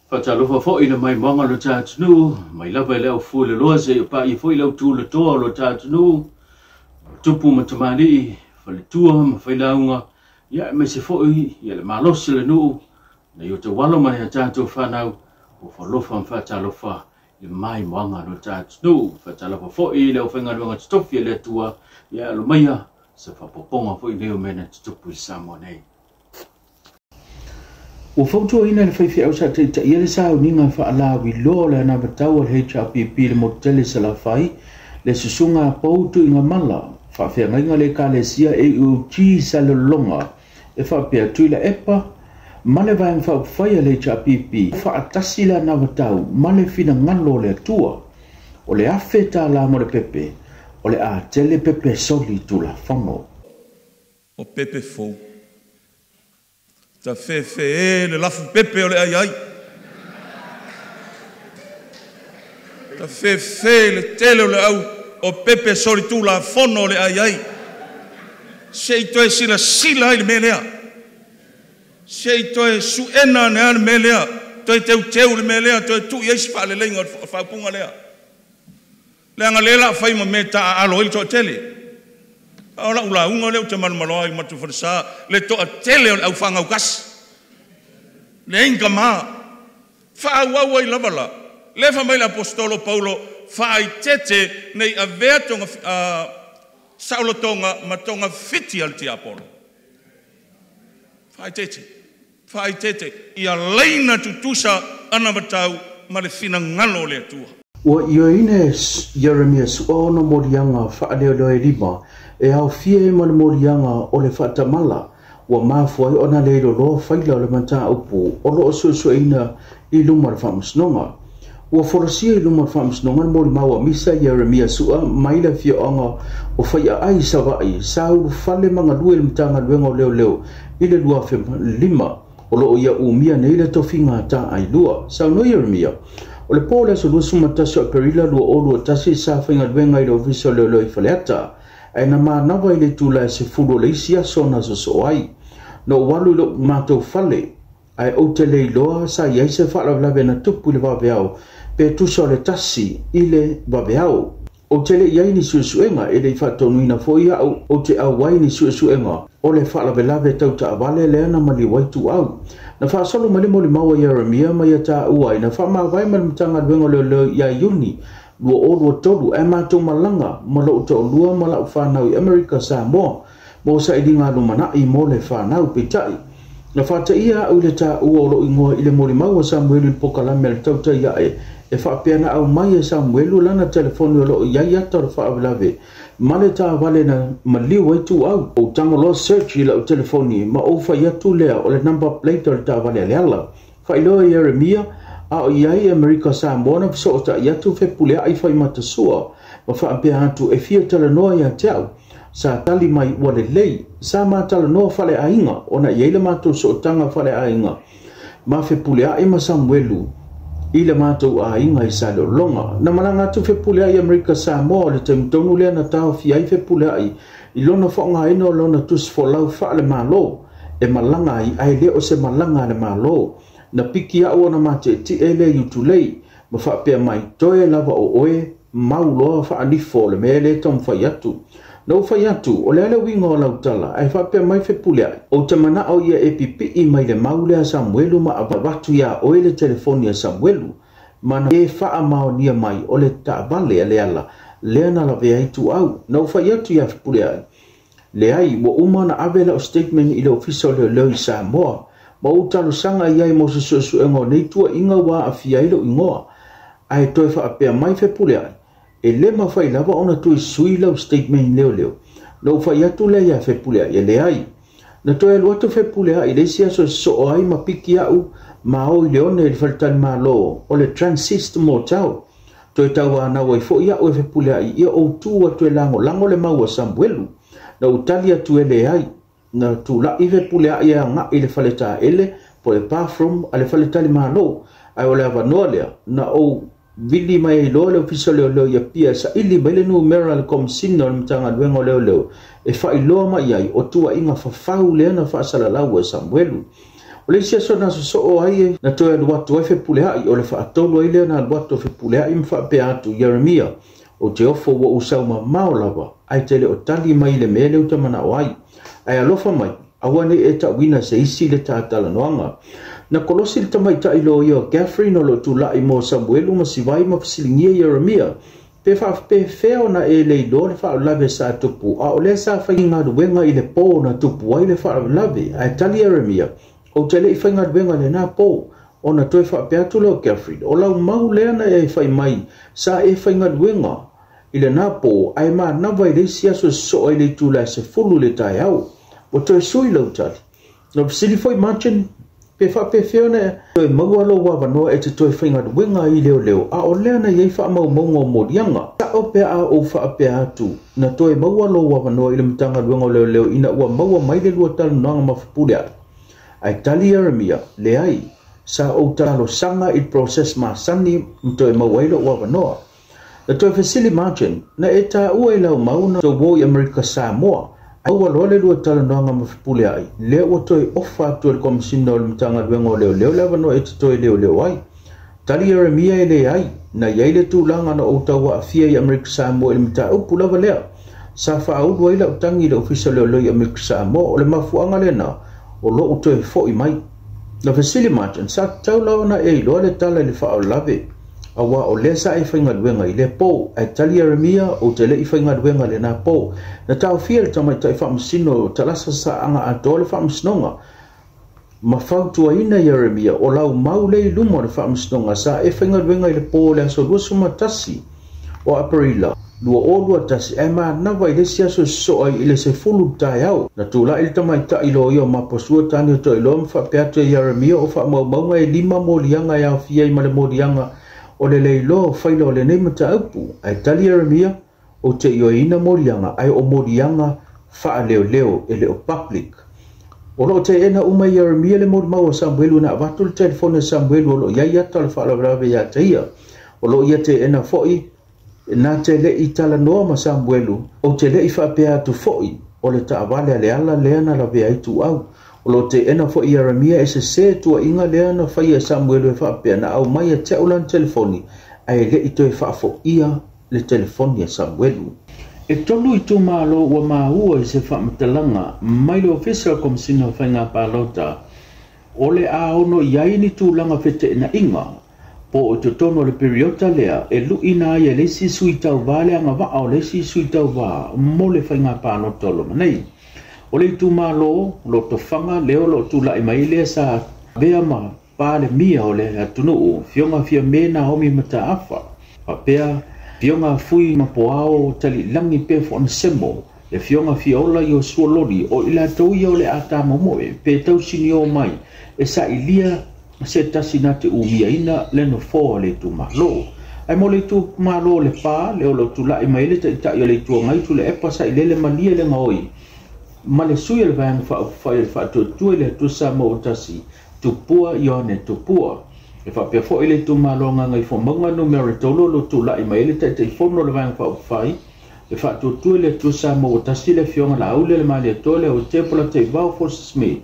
Fatalofa fo ina mai monga lo tatnu, mai lava leo fu le loze pa I fo leo tu le to lo tatnu. Tupu matamani, fa le tua ma fa launga, ya me se fo ya le malos le nu, na yo te walo mai tatu fanau, o fa lofa fatalofa le mai monga lo tatnu, fatalofa fo leo fenga lo stofi le tua, ya lo maya se fa poponga fo leo mena tupu samone. O fautua ina le whaiwhi au sa te ia le sao ninga whaalawi loa na batau al HRPP le motele sa la whai le susunga pautu inga mala whawhia ngainga le ka le sia EUG sa le longa e whapea tui la epa male vayang whawhai al HRPP whaatasi la na batau male fina ngalo le atua o le afe ta la mo le pepe o le a tele pepe soli tu la whano o pepe fau ta fe le lafu pepe o le ai ta fe le tele o le au o pepe sori tu la fono le ai sei toe sila le melea sei toe suena ne melea toe teu le melea toe tu yes fa le lenga fa punga lea le anga lela fai mo meta alo il to tele ora ula unga le te man maloi matu forsa le to tele au fanga ukas le inga ma fa wa la le fa mai l'apostolo Paulo fa tete nei averto Saulo tonga matonga fiti al ti Apollo fa tete ia leina tutusa ana batau ma le fina ngalo le tua o ioine Jeremias ono morianga fa le lima e au fie mo le morianga o le fatamala wa mafoi ona le lo faila o le mata upu o lo susuina I luma le famusnonga wa forosia I luma le famusnonga mo le mawa misa Jeremias ua mai le fie onga o faia ai savai sau fale manga due le mtanga luenga leo I le lua fe lima o lo ia umia nei le tofinga ta ai lua sau no Jeremias o le pole so lu suma taso perila lu o lu tasi sa finga luenga I lo viso leo I faleata ai na manawa I le tula se fulo le isia sona so ai no walu lo mato fale ai o te le loa sa ia se fala lave na tupu le vaveao pe tu so le tasi ile vaveao o te le ia ni susuenga e le fatonu ina foia o te awai ni susuenga o le fala lave tau ta vale le na mali waitu au na fa solo mali mo le mawa Jeremia mai ta uai na fa ma vai mal mtanga wengo le ia yuni lo o lo tolu e mato malanga malo to lua mala fa na America sa mo sa idinga no mana I mo le fa na pitai na fa ta ia o le ta o lo ingo ile mo le mawa Samuel pokala mel tau ta ia e fa pena au mai Samuel lana telefoni lo ia ia ta fa avlave male ta vale na mali waitu au o tango lo search ile o telefoni ma o fa ia tu le o le number plate ta vale le ala fa ilo Jeremia a o ia America sa mo na so ta ia tu fe pule ai fa mata sua ma fa pe atu e fia tele no ia tau sa tali mai wale lei sa matala no fale ainga ona yele mato so tanga fale ainga ma fe pule ai ma Samuelu ile mato ainga I sa longa na malanga tu fe pule ai America sa mo le tonu le na tau fi ai fe pule ai I lona fonga ino lona tus fo lau fale malo e malanga ai le o se malanga le malo na piki a ona mate ti ele yutulei ma fa pe mai toe lava o oe maulo fa alifo le mele tom fa yatu no fa yatu o le wingo la utala ai fa pe mai fe pule o te mana o ia EPP I mai le maule Samuelu ma abatu ya o le telefoni Samuelu mana e fa amao nia mai o le ta vale le ala le na la ve tu au no fa yatu ya pule le ai wo umana avela o statement I le official le Samoa ma utalo sanga ia mo so engo nei tua inga wa afia ilo ingoa ai toe fa pe mai fe pule e le ma fai lava ona tu sui lo statement leo no fa ya tu le ya fe pule ya le ai na toe lo tu fe pule ai le sia so ai ma piki au ma o le ona le faltan ma lo o le transist motel toe tawa na wai fo ya o fe pule ai ia o tu wa tu lango le ma wa Samuelu na utalia tu ele ai na tu la ive pule ai nga ile faleta ele po le bathroom ale faleta le ma lo ai o le va no le na o vili mai lo le official lo ya pia sa ili bele no meral kom sinno mtanga wengo lo e fa ilo mai ai o tua inga fa fau le na fa sala la wa Samuelu O le sia sona so o ai na toe watu e fe pulea i o le whaatolo i lea na watu fe pulea i mwha pe atu Jeremia o te ofo wa usau ma maolawa ai tele o tali mai le mele uta mana o ai ai alofa mai awane e ta wina se isi le tātala noanga na kolosi le tamai ta ilo i o Catherine o lo tu lai mo Samuelu ma sivai ma fasilingia Jeremia pe feo na e le ilo le wha lave sa tupu a o le sa whainga duwenga i le po na tupu ai le wha lave ai tali Jeremia o tele i whainga duwenga le na po o na toi wha peatu lo Catherine o lau mau lea na e whai mai sa e whainga duwenga i le na po ai ma nawa i le sia so ai le tula se fulu le tai au o toi sui lau tali no pisili foi machen pe feo na toi maua lo wa vanoa e te toi whainga duwenga i leo a o lea na iei wha mau maunga o morianga ta o pe a o wha pe atu na toi maua lo wa vanoa i le mtanga duwenga o leo ina ua maua mai le lua tala nanga mawhapule atu ai tali Jeremia le ai sa o talo sanga i process ma sani mtoi mawailo wa vanoa na toi fasili margin na e ta ua i lau mauna to wo i Amerika Samoa au alo le lua tala nanga mawhapule ai le ua toi ofa atu le komisina o le mtanga duwenga o leo le vanoa e te toi leo ai tali Jeremia e le ai na iei le tūlanga na o taua afia i Amerika Samoa i le mta upu lava lea sa whaaudu ai lau tangi le ofisa leo i Amerika Samoa o le mafuanga le na o lo uto e fo i mai na fasili margin sa tau lau na e lo le tala le wha o lave awa o le sa e whainga duwenga i le po ai tali Jeremia o te le i whainga duwenga le na po na tau fia le tamai tai whamasino talasa sa anga ato le whamasinonga ma whautua ina Jeremia o lau mau le lumo le whamasinonga sa e whainga duwenga i le po le aso lua sumatasi o Aprila lua o lua tasi e ma nawa i le siaso so ai i le se fulu tai au na tula i le tamai ta ilo i o maposua tani o to ilo mwha peatu e Jeremia o wha maunga e 5 molianga e au fia i male molianga o le leilo whaila o le neimata aupu ai tali Jeremia o te io ina molianga ai o molianga wha leo e le o public o lo te ena uma Jeremia le mori mau o Samuelu na avatu le telefone Samuelu o lo iai ata le wha lavrave ia te ia o lo ia te ena foi na te le i tala noa ma Samuelu o te le i whapea atu foi o le taawale ale ala leana la vea itu au o lo te ena foi Jeremia e se tua inga leana whaia Samuelu e whapea na au mai a te ulan telefoni ai le i toi whafo ia le telefoni a Samuelu e tolu i tu malo wa maua i se whamatalanga mai le official komisina whainga palota o le a ono iai ni tūlanga whete na inga po o te tono le periota lea e luina ia le si sui tau wā le anga waa o le si sui tau wā mo le whainga pāno tolo manei. O le tu malo lo to whanga leo lo tu lai mai lea sa bea ma pāle mia o le atunu o fionga fia mena homi mata afa. Papea fionga fui ma poao tali langi pe fo semo le fionga fiola yo suolori o ila tau ia o le ata momoe pe tau sini o mai e sa ilia se tasina te umia ina le no fo le tu malo ai mo le tu malo le pa le o lo tu lai mai le ta ia le tu ngai tu le e pasa ile le malia le ngoi ma le sui le van fa tu le tu sa mo tasi tu pua ione tu pua e fa pe fo ile tu malo ngai fo manga numero tolo lo tu lai mai le te fono le van fa e fa tu le tu sa mo tasi le fionga la ule le malia tole o te pola te va fo sme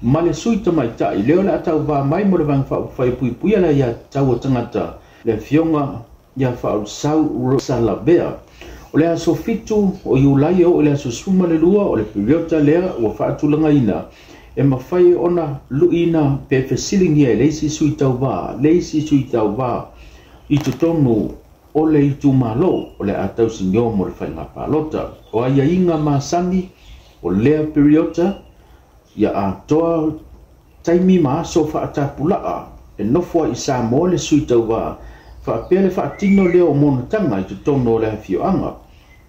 ma le sui tamai tai leo le atau wā mai mo le wang whai pui ala ia tau o tangata le fionga ia whau sau sala bea o le aso fitu o iulai o le aso suma le lua o le periota lea o whaatulanga ina e mawhai ona luina pe fesilingia e leisi sui tau wā i tutonu o le itu malo o le atau sinyo mo le whainga palota o aia inga masani o lea periota ia atoa taimi maaso whaatapulaa e nofua i sa mo le sui tau wā whaapea le whaatino leo monotanga i tutono o le hawhioanga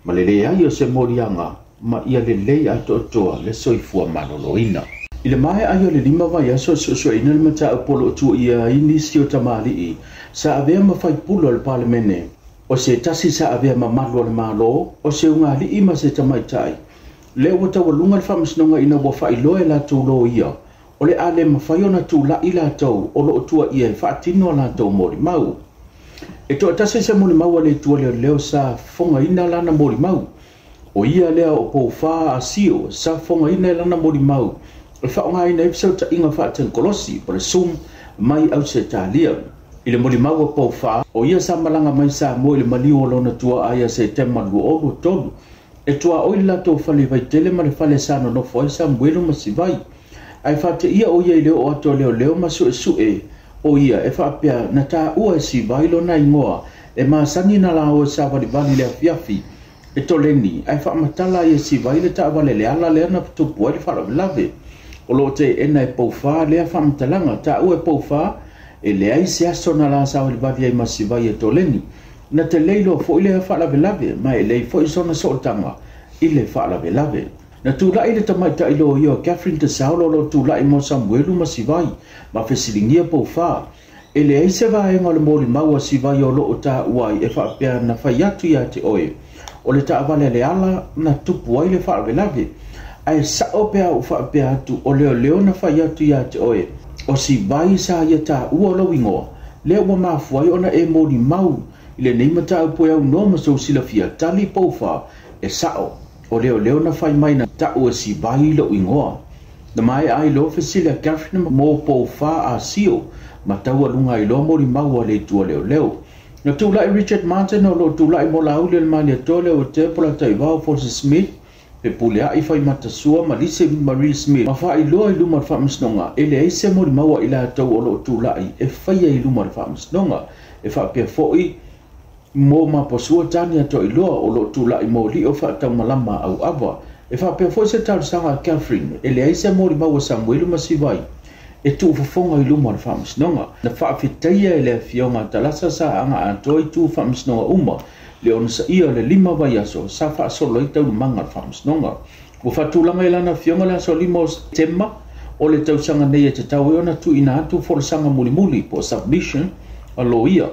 ma le lea i o se morianga ma ia le lei atoa le soifua manoloina i le mahe ai o le 5 vai aso ina le mata upolo tu ia inisi o tamali sa avea mawhai pulo le palemene o se tasi sa avea mamalo le malo o se unga li ima se tamaitai le o tau lunga le whamasnonga ina wa whailoe la tau lo ia o le ale mawhaiona tu la ila tau o lo tua ia whaatino la tau mori mau e to atase se mori mau le tua leo sa fonga ina lana mori mau o ia lea o po wha asio sa fonga ina lana mori mau fa ngai nei so ta inga fa ten kolosi por sum mai au se talia ile mo mau po fa o ia sa malanga mai sa mo ile mali o lona tua aya se tema lu o tolu e tua o ila to fale vai tele ma le fale sa no foi sa mwelo masivai ai fa te ia o ia ile o to leo masu su o ia e fa pia na ta o si vai lo na ingoa e ma sani na la o sa va di vali le fiafi e to leni ai fa matala ia si vai le ta vale le ala le na to po le fa lave o lo te ena e po fa le fa matalanga ta o e po fa e le ai se aso na la sa le vali ai masivai e to leni na te leilo fo ile fa la velave mai le fo isona so tanga ile fa la velave na tu la ile tamai ta ilo yo Catherine te saulo lo tu la mo Samuelu masivai ma fesilingia po fa ele ai se vai ngol moli mau sivai o lo ta uai e fa pe na fa yatu ya te oe o le ta vale le ala na tu puai le fa velave ai sa o pe o fa pe tu o le na fa yatu ya te oe o sivai sa ya ta u lo wingo le o ma fuai ona e moli mau ile nei mata o poe no ma so sila fia tali po fa e sao o leo na fai mai na ta o si vai lo ingoa na mai ai lo fesila Catherine mo po fa a sio ma ta o lunga i lo mo ri mau le tu leo na tu la Richard Martin o lo tu la mo la u le mani to le o te pola tai va for Smith pe pulia i fai mata sua ma lise Marie Smith ma fa i lo ma fa msnonga ele ai se mo ri mau ila to o lo tu la e fai i lu ma fa msnonga e fa pe foi mo ma posua tani ato i loa o lo tula i mo li o fa tau malama au ava e fa pe foi se tau sanga Catherine ele ai se mori maua Samuelu masivai e tu fofonga i luma na whamsnonga na fa fitaia ele fionga talasa sa anga antoi tu whamsnonga uma le ona sa ia le lima vai aso sa fa solo i tau manga whamsnonga o fa tulanga i lana fionga le aso lima tema o le tau sanga nei e te tau e ona tu ina atu for sanga muli muli po submission alo ia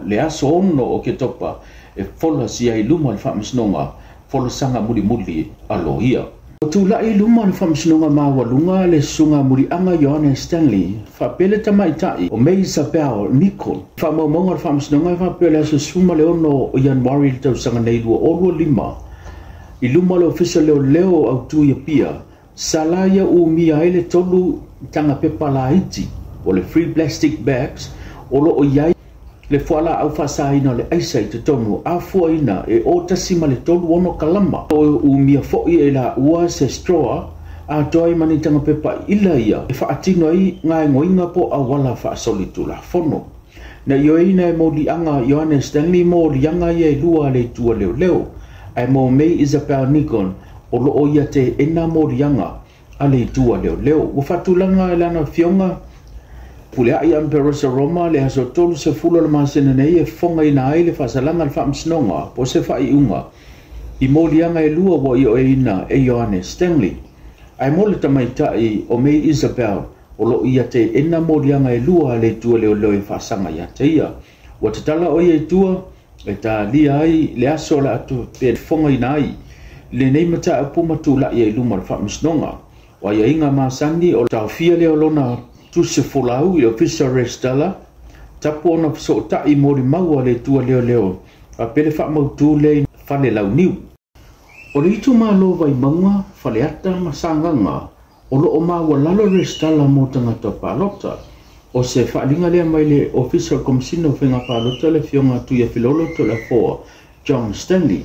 le aso ono o ke topa e fola si ai luma le whamsnonga fola sanga muli muli alo ia o tu la i luma le whamsnonga maua lunga le sunga muri anga Johannes Stanley fa pele tamai tai o mei sa peo Nicole fa maunga le whamsnonga fa pele aso suma le ono o Januari le tau sanga nei lua o lua lima i luma le official leo au tu ia pia salaya u mia ele tolu tanga pepa la iti o le free plastic bags o lo o iai le fuala au fasaina le aisa i te tonu a fuaina e o tasima le tolu ono kalama o umia foi e la ua se straw a toi mani tanga pepa ila ia e whaatino ai ngai ngoinga po a wala whaasolitu la fono na ioina e mo lianga Johannes Stanley mo lianga ia e lua le tua leo leo ai mo mei Isabel Nikon o lo o ia te ena mo lianga a le tua leo leo o whatulanga e lana fionga Pulea i Amperosa Roma le haso tolu se fulo le masene nei e fonga ina ai le fasalanga le whamsnonga po se whai unga. I molianga e lua wa i o eina e Johannes Stanley. Ai mole tamaitai o mei Isabel o lo ia te ena molianga e lua le tua leo leo e whasanga ia te ia. Wa te tala o e tua e ta lia ai le aso la atu pe fonga ina ai. Le nei mata a pumatu la ia i luma le whamsnonga. Wa ia inga masani o tau fia leo lona tu se folau i official restala tapu ona so ta i mori maua le tua leo leo a pele fa mau tu le fale lau niu o le itu ma lo vai manga fale ata masanganga o lo o ma wala lo restala mo tanga to palota o se fa linga le mai le official commissioner fenga palota le fionga tu ia filolo to la fo John Stanley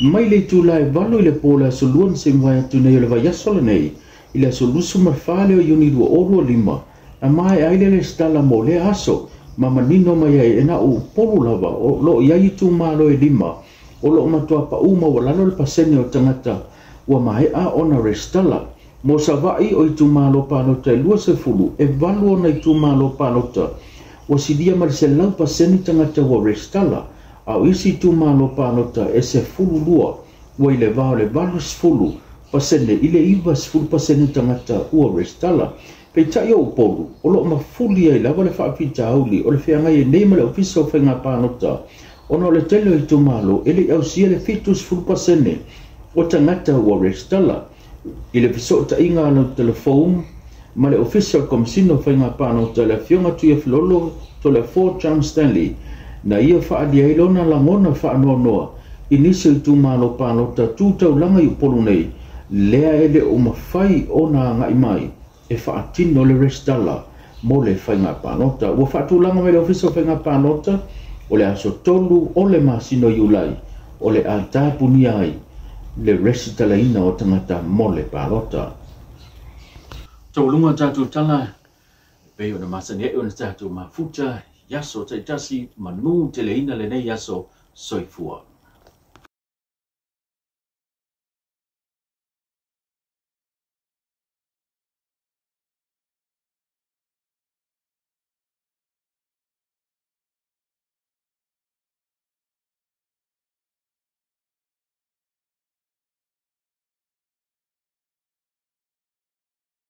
mai le tu lai valo le pola so luon se vai tu nei le vai solo nei ile so lusu ma fale o yuni do oro lima a mai aile le stala mo le aso mama nino mai e na u polu lava o lo ia tu ma lo e lima o lo ma to pa uma wala lo le pasene o tangata wa mai a ona restala mo sa vai o tu ma lo pa no te lua se fulu e valu ona tu ma lo pa no ta o si dia mar se lau pasene tangata wa restala a isi tu ma lo pa no ta e se fulu lua wa ile va le valu fulu pasene ile iva fulu pasene tangata wa restala pe tai o polu o lo ma fuli ai lava le fa pita auli o le fianga e nei ma le ofiso fenga panota ono le tele i tu malo ele au sia le fitus fulu pasene o tangata wa restala ile fiso ta inga no telefone ma le official commissioner fenga panota le fianga tu e flolo to le Fort John Stanley na ia fa adia ilona la ngona fa anonoa inisi tu malo panota tu tau langa i polu nei lea ele o mawhai o na ngai mai e whaatino le restala mo le whainga pānota. Ua whaatulanga me le ofisa whainga pānota o le aso tolu o le masino iulai o le a tāpuni ai le resitala ina o tangata mo le pānota. Taulunga tātou tala pe o na masani e o na tātou mafuta yaso taitasi manu te le ina le nei yaso soifua.